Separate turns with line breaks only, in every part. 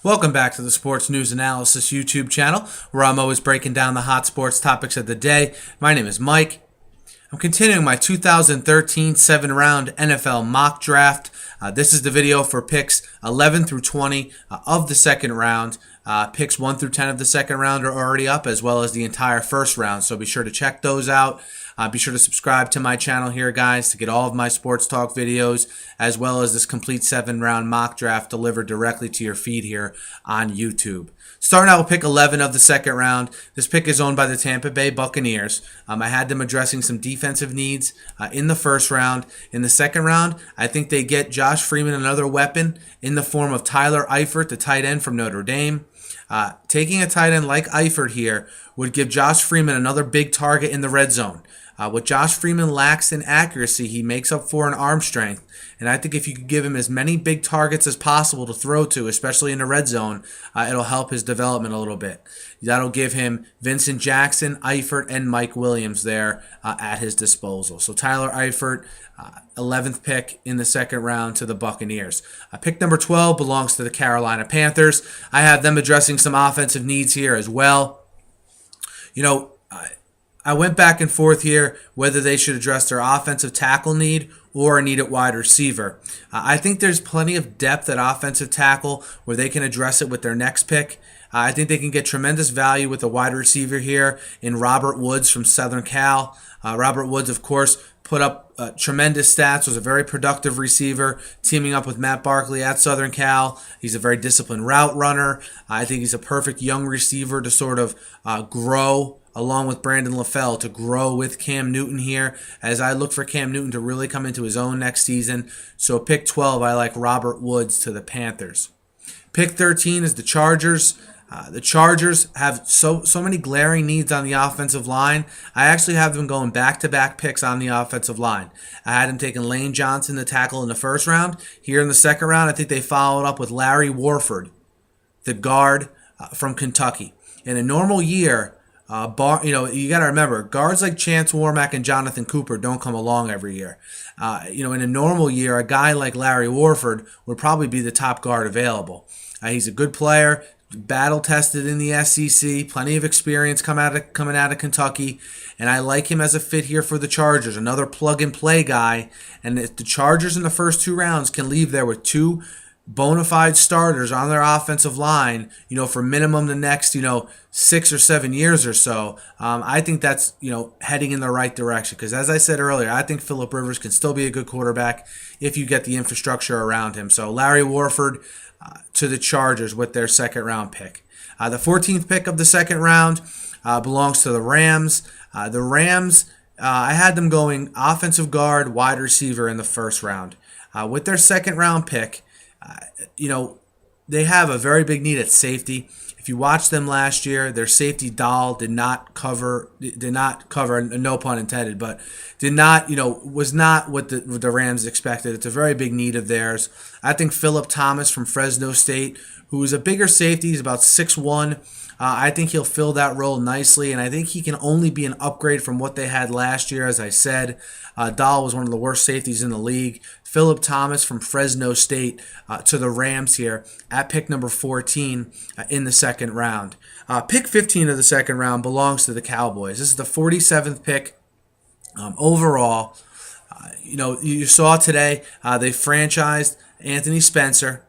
Welcome back to the Sports News Analysis YouTube channel, where I'm always breaking down the hot sports topics of the day. My name is Mike. I'm continuing my 2013 7-round NFL mock draft. This is the video for picks 11 through 20 of the second round. Picks 1 through 10 of the second round are already up, as well as the entire first round, so be sure to check those out. Be sure to subscribe to my channel here, guys, to get all of my sports talk videos, as well as this complete 7-round mock draft delivered directly to your feed here on YouTube. Starting out with pick 11 of the second round, this pick is owned by the Tampa Bay Buccaneers. I had them addressing some defensive needs in the first round. In the second round, I think they get Josh Freeman another weapon in the form of Tyler Eifert, the tight end from Notre Dame. Taking a tight end like Eifert here would give Josh Freeman another big target in the red zone. What Josh Freeman lacks in accuracy, he makes up for in arm strength. And I think if you could give him as many big targets as possible to throw to, especially in the red zone, it'll help his development a little bit. That'll give him Vincent Jackson, Eifert, and Mike Williams there at his disposal. So Tyler Eifert, 11th pick in the second round to the Buccaneers. Pick number 12 belongs to the Carolina Panthers. I have them addressing some offensive needs here as well. I went back and forth here whether they should address their offensive tackle need or a need at wide receiver. I think there's plenty of depth at offensive tackle where they can address it with their next pick. I think they can get tremendous value with a wide receiver here in Robert Woods from Southern Cal. Robert Woods, of course, put up tremendous stats, was a very productive receiver, teaming up with Matt Barkley at Southern Cal. He's a very disciplined route runner. I think he's a perfect young receiver to sort of grow along with Brandon LaFell, to grow with Cam Newton here, as I look for Cam Newton to really come into his own next season. So pick 12, I like Robert Woods to the Panthers. Pick 13 is the Chargers. The Chargers have so many glaring needs on the offensive line. I actually have them going back-to-back picks on the offensive line. I had them taking Lane Johnson, the tackle, in the first round. Here in the second round, I think they followed up with Larry Warford, the guard from Kentucky. In a normal year, you got to remember, guards like Chance Warmack and Jonathan Cooper don't come along every year. In a normal year, a guy like Larry Warford would probably be the top guard available. He's a good player, battle-tested in the SEC, plenty of experience coming out of Kentucky, and I like him as a fit here for the Chargers, another plug-and-play guy. And if the Chargers in the first 2 rounds can leave there with 2 bona fide starters on their offensive line, for minimum the next, 6 or 7 years or so, I think that's, heading in the right direction. Because as I said earlier, I think Phillip Rivers can still be a good quarterback if you get the infrastructure around him. So Larry Warford to the Chargers with their second round pick. The 14th pick of the second round belongs to the Rams. The Rams, I had them going offensive guard, wide receiver in the first round. With their second round pick, they have a very big need at safety. If you watched them last year, their safety Dahl did not cover, no pun intended, but was not what the Rams expected. It's a very big need of theirs. I think Phillip Thomas from Fresno State, who is a bigger safety, he's about 6'1". I think he'll fill that role nicely, and I think he can only be an upgrade from what they had last year. As I said, Dahl was one of the worst safeties in the league. Phillip Thomas from Fresno State to the Rams here at pick number 14 in the second round. Pick 15 of the second round belongs to the Cowboys. This is the 47th pick overall. You saw today they franchised Anthony Spencer.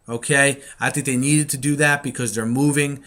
Okay, I think they needed to do that because they're moving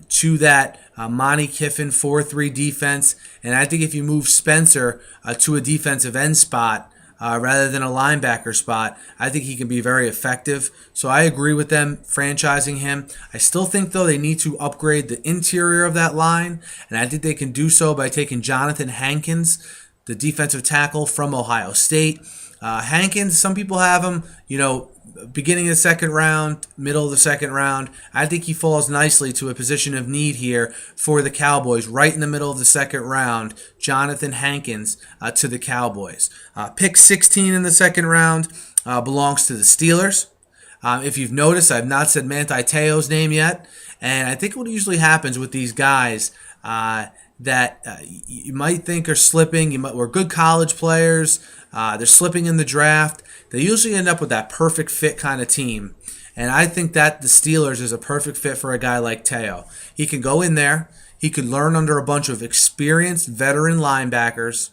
to that Monty Kiffin 4-3 defense. And I think if you move Spencer to a defensive end spot rather than a linebacker spot, I think he can be very effective. So I agree with them franchising him. I still think, though, they need to upgrade the interior of that line. And I think they can do so by taking Jonathan Hankins, the defensive tackle from Ohio State. Hankins, some people have him, beginning of the second round, middle of the second round. I think he falls nicely to a position of need here for the Cowboys, right in the middle of the second round. Jonathan Hankins to the Cowboys. Pick 16 in the second round belongs to the Steelers. If you've noticed, I've not said Manti Te'o's name yet, and I think what usually happens with these guys that you might think are slipping, were good college players, they're slipping in the draft. They usually end up with that perfect fit kind of team. And I think that the Steelers is a perfect fit for a guy like Teo. He can go in there. He could learn under a bunch of experienced veteran linebackers.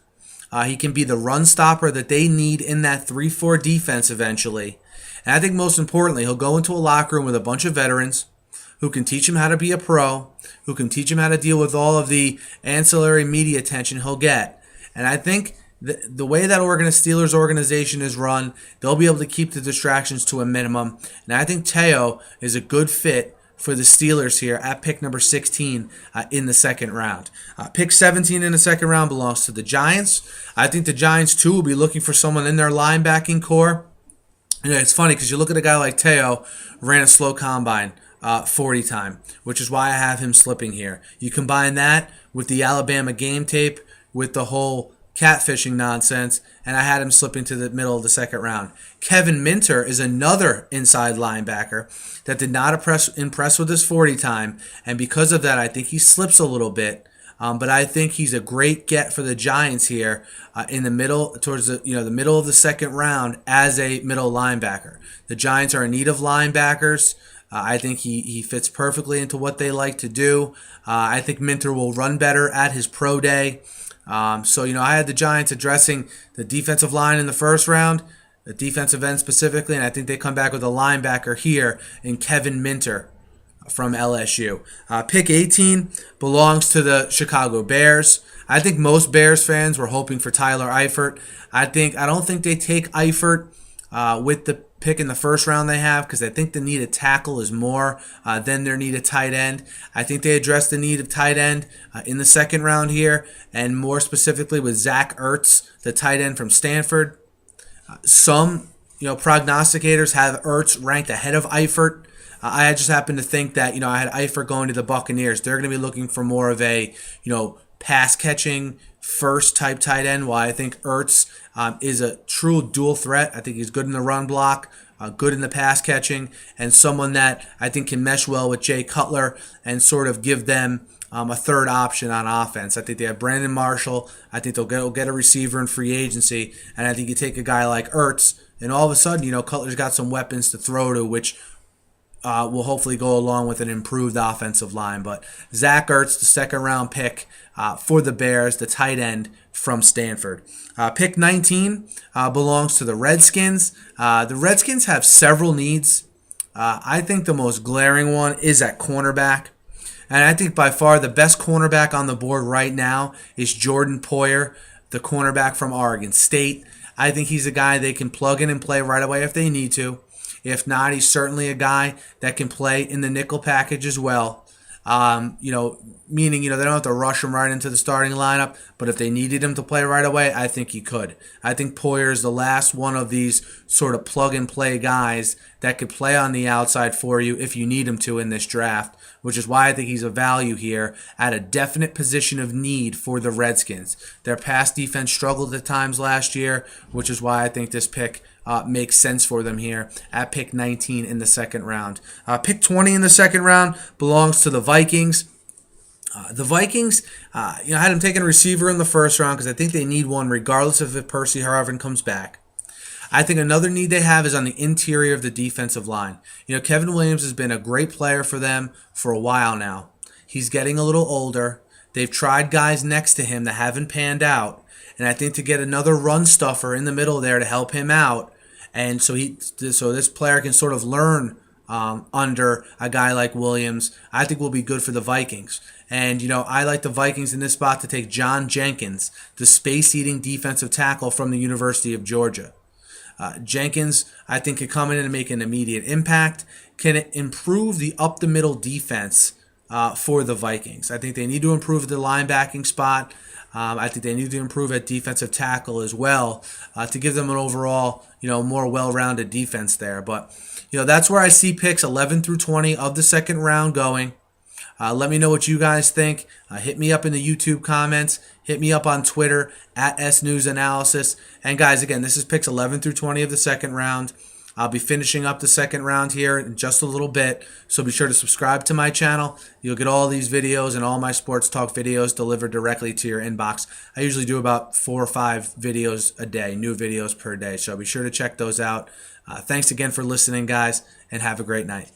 He can be the run stopper that they need in that 3-4 defense eventually. And I think most importantly, he'll go into a locker room with a bunch of veterans who can teach him how to be a pro, who can teach him how to deal with all of the ancillary media attention he'll get. And I think the way that Steelers organization is run, they'll be able to keep the distractions to a minimum. And I think Teo is a good fit for the Steelers here at pick number 16 in the second round. Pick 17 in the second round belongs to the Giants. I think the Giants, too, will be looking for someone in their linebacking core. You know, it's funny because you look at a guy like Teo, ran a slow combine 40 time, which is why I have him slipping here. You combine that with the Alabama game tape, with the whole catfishing nonsense, and I had him slipping to the middle of the second round. Kevin Minter is another inside linebacker that did not impress with his 40 time, and because of that, I think he slips a little bit. But I think he's a great get for the Giants here in the middle, towards the middle of the second round as a middle linebacker. The Giants are in need of linebackers. I think he fits perfectly into what they like to do. I think Minter will run better at his pro day. So I had the Giants addressing the defensive line in the first round, the defensive end specifically, and I think they come back with a linebacker here in Kevin Minter from LSU. Pick 18 belongs to the Chicago Bears. I think most Bears fans were hoping for Tyler Eifert. I don't think they take Eifert with the pick in the first round they have, because I think the need of tackle is more than their need of tight end. I think they address the need of tight end in the second round here, and more specifically with Zach Ertz, the tight end from Stanford. Some prognosticators have Ertz ranked ahead of Eifert. I just happen to think that, I had Eifert going to the Buccaneers. They're going to be looking for more of a, pass-catching first type tight end, while I think Ertz is a true dual threat. I think he's good in the run block, good in the pass catching, and someone that I think can mesh well with Jay Cutler and sort of give them a third option on offense. I think they have Brandon Marshall. I think they'll get a receiver in free agency, and I think you take a guy like Ertz, and all of a sudden, Cutler's got some weapons to throw to, which will hopefully go along with an improved offensive line. But Zach Ertz, the second round pick for the Bears, the tight end from Stanford. Pick 19 belongs to the Redskins. The Redskins have several needs. I think the most glaring one is at cornerback. And I think by far the best cornerback on the board right now is Jordan Poyer, the cornerback from Oregon State. I think he's a guy they can plug in and play right away if they need to. If not, he's certainly a guy that can play in the nickel package as well. Meaning, they don't have to rush him right into the starting lineup, but if they needed him to play right away, I think he could. I think Poyer is the last one of these sort of plug-and-play guys that could play on the outside for you if you need him to in this draft, which is why I think he's a value here at a definite position of need for the Redskins. Their pass defense struggled at times last year, which is why I think this pick makes sense for them here at pick 19 in the second round. Pick 20 in the second round belongs to the Vikings. The Vikings, I had them taking a receiver in the first round because I think they need one regardless of if Percy Harvin comes back. I think another need they have is on the interior of the defensive line. Kevin Williams has been a great player for them for a while now. He's getting a little older. They've tried guys next to him that haven't panned out. And I think to get another run stuffer in the middle there to help him out, and so this player can sort of learn under a guy like Williams, I think will be good for the Vikings. And, I like the Vikings in this spot to take John Jenkins, the space-eating defensive tackle from the University of Georgia. Jenkins, I think, could come in and make an immediate impact, can improve the up-the-middle defense for the Vikings. I think they need to improve the linebacking spot. I think they need to improve at defensive tackle as well to give them an overall, more well-rounded defense there. But, that's where I see picks 11 through 20 of the second round going. Let me know what you guys think. Hit me up in the YouTube comments. Hit me up on Twitter at SNewsAnalysis. And guys, again, this is picks 11 through 20 of the second round. I'll be finishing up the second round here in just a little bit, so be sure to subscribe to my channel. You'll get all these videos and all my sports talk videos delivered directly to your inbox. I usually do about 4 or 5 videos a day, new videos per day, so be sure to check those out. Thanks again for listening, guys, and have a great night.